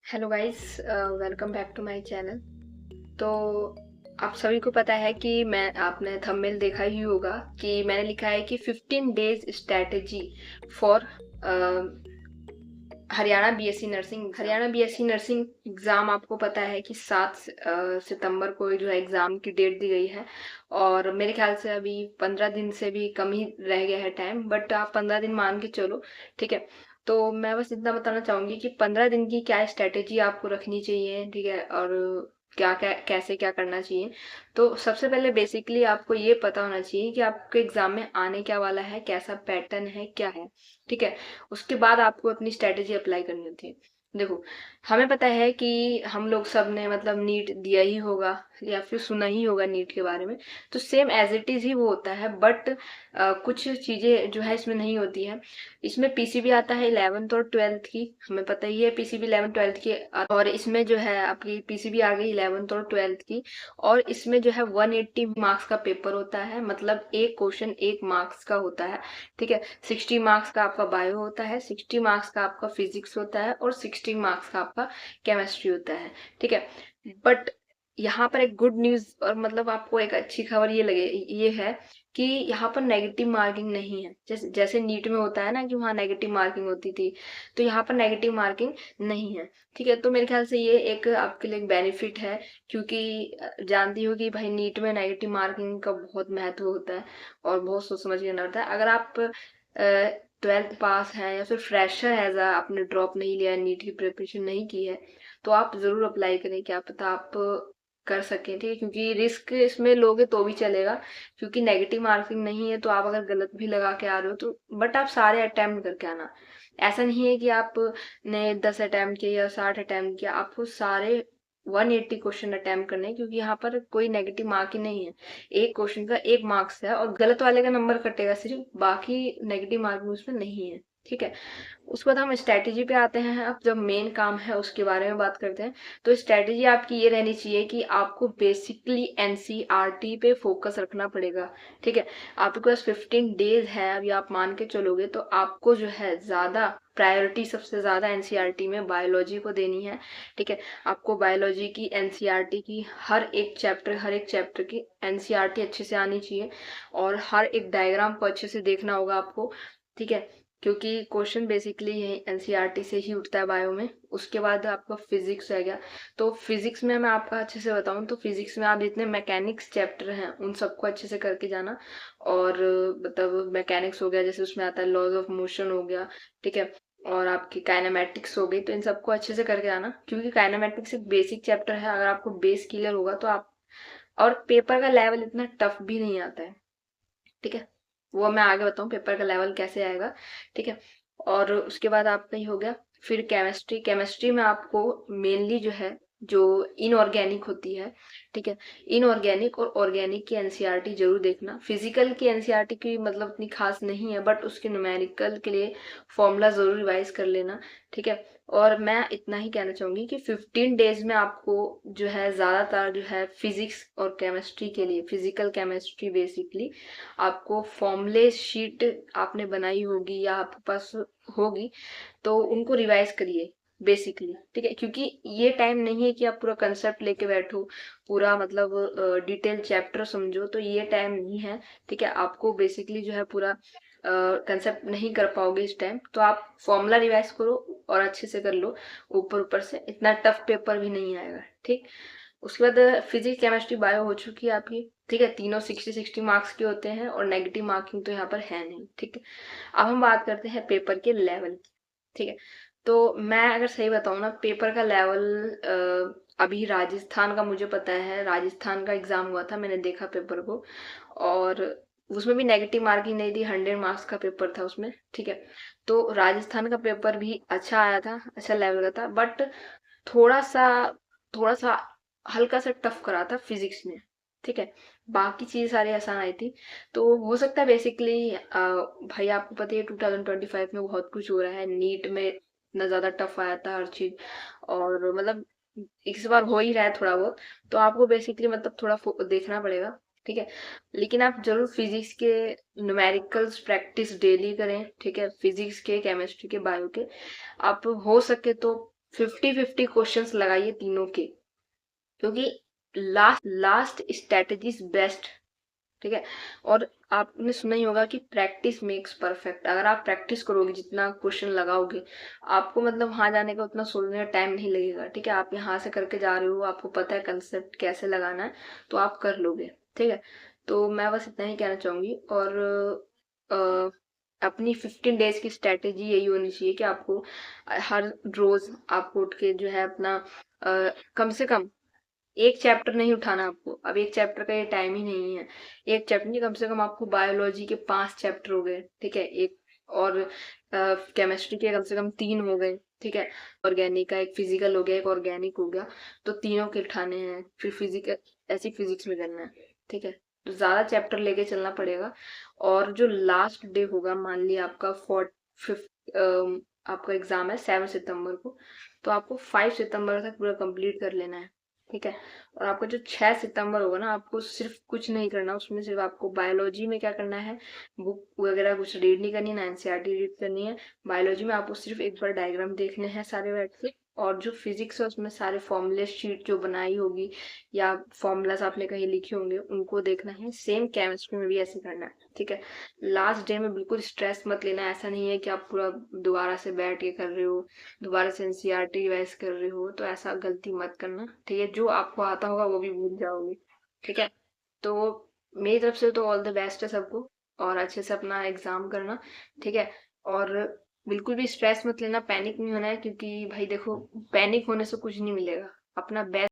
Hello guys, welcome back to my channel. तो आप सभी को पता है कि मैं आपने थंबनेल देखा ही होगा कि मैंने लिखा है कि 15 days strategy for Haryana BSc nursing exam. आपको पता है कि 7 सितंबर को जो है एग्ज़ाम की डेट दी गई है और मेरे ख्याल से अभी 15 दिन से भी कम ही रह गया है टाइम, बट आप 15 दिन मान के चलो, ठीक है। तो मैं बस इतना बताना चाहूंगी कि 15 दिन की क्या स्ट्रेटेजी आपको रखनी चाहिए, ठीक है, और क्या क्या कैसे क्या करना चाहिए। तो सबसे पहले बेसिकली आपको ये पता होना चाहिए कि आपके एग्जाम में आने क्या वाला है, कैसा पैटर्न है, क्या है, ठीक है। उसके बाद आपको अपनी स्ट्रेटेजी अप्लाई करनी होती है। देखो, हमें पता है कि हम लोग सब ने मतलब नीट दिया ही होगा या फिर सुना ही होगा नीट के बारे में। तो सेम एज इट इज ही वो होता है, बट कुछ चीजें जो है इसमें नहीं होती है। इसमें पीसीबी आता है 11th और 12th की, हमें पता ही है पीसीबी 11th 12th की। और इसमें जो है आपकी पीसीबी आ गई 11th और 12th की। और इसमें जो है 180 मार्क्स का पेपर होता है, मतलब एक क्वेश्चन 1 मार्क्स का होता है, ठीक है। 60 मार्क्स का आपका बायो होता है, 60 मार्क्स का आपका फिजिक्स होता है और 60 मार्क्स का आपका केमिस्ट्री होता है, ठीक है। बट यहाँ पर एक गुड न्यूज और मतलब आपको एक अच्छी खबर ये है कि यहाँ पर नेगेटिव मार्किंग नहीं है। जैसे जैसे नीट में होता है ना कि वहाँ नेगेटिव मार्किंग होती थी, तो यहाँ पर नेगेटिव मार्किंग नहीं है, ठीक है। तो मेरे ख्याल से ये एक आपके लिए एक बेनिफिट है, क्योंकि जानती हो कि भाई नीट में नेगेटिव मार्किंग का बहुत महत्व होता है और बहुत सोच समझ के करना होता है। अगर आप 12th पास है या फिर फ्रेशर एज आपने ड्रॉप नहीं लिया, नीट की प्रिपरेशन नहीं की है, तो आप जरूर अप्लाई करें, क्या पता आप कर सकें, ठीक है। क्योंकि रिस्क इसमें लोगे तो भी चलेगा, क्योंकि नेगेटिव मार्किंग नहीं है। तो आप अगर गलत भी लगा के आ रहे हो तो बट आप सारे अटेम्प्ट करके आना। ऐसा नहीं है कि आप ने 10 अटेम्प्ट किए या 60 अटेम्प्ट किया, आपको सारे 180 क्वेश्चन अटेम्प्ट करने हैं, क्योंकि यहाँ पर कोई नेगेटिव मार्क ही नहीं है। एक क्वेश्चन का 1 मार्क्स है और गलत वाले का नंबर कटेगा सिर्फ, बाकी नेगेटिव मार्किंग उसमें नहीं है, ठीक है। उसके बाद हम स्ट्रैटेजी पे आते हैं। अब जब मेन काम है उसके बारे में बात करते हैं। तो स्ट्रैटेजी आपकी ये रहनी चाहिए कि आपको बेसिकली एनसीईआरटी पे फोकस रखना पड़ेगा, ठीक है। आपके पास 15 डेज है, अभी आप मान के चलोगे तो आपको जो है ज्यादा प्रायोरिटी सबसे ज्यादा एनसीईआरटी में बायोलॉजी को देनी है, ठीक है। आपको बायोलॉजी की एनसीईआरटी की हर एक चैप्टर की एनसीईआरटी अच्छे से आनी चाहिए और हर एक डायग्राम को अच्छे से देखना होगा आपको, ठीक है। क्योंकि क्वेश्चन बेसिकली एनसीईआरटी से ही उठता है बायो में। उसके बाद आपका फिजिक्स रह गया। तो फिजिक्स में मैं आपका अच्छे से बताऊं तो फिजिक्स में आप जितने मैकेनिक्स चैप्टर हैं उन सबको अच्छे से करके जाना। और मतलब मैकेनिक्स हो गया, जैसे उसमें आता है लॉज ऑफ मोशन हो गया, ठीक है। और आपकी काइनेमेटिक्स हो गई, तो इन सबको अच्छे से करके आना, क्योंकि काइनेमेटिक्स एक बेसिक चैप्टर है। अगर आपको बेस क्लियर होगा तो आप, और पेपर का लेवल इतना टफ भी नहीं आता है, ठीक है। वो मैं आगे बताऊं पेपर का लेवल कैसे आएगा, ठीक है। और उसके बाद आपका ही हो गया। फिर केमिस्ट्री में आपको मेनली जो है जो इनऑर्गेनिक होती है, ठीक है। इनऑर्गेनिक और ऑर्गेनिक की एनसीईआरटी जरूर देखना। फिजिकल की एनसीईआरटी की मतलब इतनी खास नहीं है, बट उसके न्यूमेरिकल के लिए फॉर्मूला जरूर रिवाइज कर लेना, ठीक है। और मैं इतना ही कहना चाहूंगी कि 15 डेज में आपको जो है ज्यादातर जो है फिजिक्स और केमिस्ट्री के लिए, फिजिकल केमिस्ट्री बेसिकली आपको फॉर्मूले शीट आपने बनाई होगी या आपके पास होगी, तो उनको रिवाइज करिए बेसिकली, ठीक है। क्योंकि ये टाइम नहीं है कि आप पूरा कंसेप्ट लेके बैठो, पूरा मतलब डिटेल चैप्टर समझो, तो ये टाइम नहीं है, ठीक है। आपको बेसिकली जो है पूरा कंसेप्ट नहीं कर पाओगे इस टाइम, तो आप फॉर्मूला रिवाइज करो और अच्छे से कर लो। ऊपर ऊपर से इतना टफ पेपर भी नहीं आएगा, ठीक। उसके बाद फिजिक्स केमिस्ट्री बायो हो चुकी है आपकी, ठीक है। तीनों 60-60 मार्क्स के होते हैं और नेगेटिव मार्किंग तो यहाँ पर है नहीं, ठीक है। अब हम बात करते हैं पेपर के लेवल की, ठीक है। तो मैं अगर सही बताऊँ ना, पेपर का लेवल अभी राजस्थान का मुझे पता है, राजस्थान का एग्जाम हुआ था, मैंने देखा पेपर को, और उसमें भी नेगेटिव मार्किंग नहीं थी, 100 मार्क्स का पेपर था उसमें, ठीक है। तो राजस्थान का पेपर भी अच्छा आया था, अच्छा लेवल का था, बट थोड़ा सा थोड़ा सा हल्का सा टफ करा था फिजिक्स में, ठीक है। बाकी चीज सारी आसान आई थी। तो हो सकता है बेसिकली भाई आपको पता है 2025 में बहुत कुछ हो रहा है, नीट में इतना ज्यादा टफ आया था हर चीज, और मतलब इस बार हो ही रहा है थोड़ा बहुत। तो आपको बेसिकली मतलब थोड़ा देखना पड़ेगा, ठीक है। लेकिन आप जरूर फिजिक्स के न्यूमेरिकल्स प्रैक्टिस डेली करें, ठीक है। फिजिक्स के, केमिस्ट्री के, बायो के, आप हो सके तो 50-50 क्वेश्चंस लगाइए तीनों के, क्योंकि लास्ट स्ट्रेटेजी इज बेस्ट। ठीक है। और आपने सुना ही होगा कि प्रैक्टिस मेक्स परफेक्ट। अगर आप प्रैक्टिस करोगे, जितना क्वेश्चन लगाओगे, आपको मतलब वहां जाने का उतना सोचने का टाइम नहीं लगेगा। ठीक है। आप यहाँ से करके जा रहे हो, आपको पता है कंसेप्ट कैसे लगाना है, तो आप कर लोगे। ठीक है। तो मैं बस इतना ही कहना चाहूंगी। और अपनी 15 डेज की स्ट्रेटेजी यही होनी चाहिए कि आपको हर रोज आपको उठ के जो है अपना कम से कम एक चैप्टर नहीं उठाना आपको। अब एक चैप्टर का ये टाइम ही नहीं है। एक चैप्टर नहीं, कम से कम आपको बायोलॉजी के 5 चैप्टर हो गए। ठीक है। एक और केमिस्ट्री के कम से कम 3 हो गए। ठीक है। ऑर्गेनिक का एक फिजिकल हो गया, एक ऑर्गेनिक हो गया। तो तीनों के उठाने हैं, फिर फिजिकल, ऐसी फिजिक्स में करना है। ठीक है। तो ज्यादा चैप्टर लेके चलना पड़ेगा। और जो लास्ट डे होगा, मान लिया आपका 5 आपका एग्जाम है 7 सितंबर को, तो आपको 5 सितंबर तक पूरा कंप्लीट कर लेना है। ठीक है। और आपका जो 6 सितंबर होगा ना, आपको सिर्फ कुछ नहीं करना उसमें। सिर्फ आपको बायोलॉजी में क्या करना है, बुक वगैरह कुछ रीड नहीं करनी, ना एनसीईआरटी रीड करनी है। बायोलॉजी में आपको सिर्फ एक बार डायग्राम देखने हैं सारे बैठ के। और जो फिजिक्स है उसमें सारे फॉर्मूले शीट जो बनाई होगी या फॉर्मूलाज आपने कहीं लिखे होंगे, उनको देखना है। सेम केमिस्ट्री में भी ऐसे करना है। ठीक है। लास्ट डे में बिल्कुल स्ट्रेस मत लेना। ऐसा नहीं है कि आप पूरा दोबारा से बैठ के कर रहे हो, दोबारा से एनसीईआरटी रिवाइज कर रहे हो, तो ऐसा गलती मत करना। ठीक है। जो आपको आता होगा वो भी भूल जाओगे। ठीक है। तो मेरी तरफ से तो ऑल द बेस्ट है सबको, और अच्छे से अपना एग्जाम करना। ठीक है। और बिल्कुल भी स्ट्रेस मत लेना, पैनिक नहीं होना है, क्योंकि भाई देखो, पैनिक होने से कुछ नहीं मिलेगा। अपना बेस्ट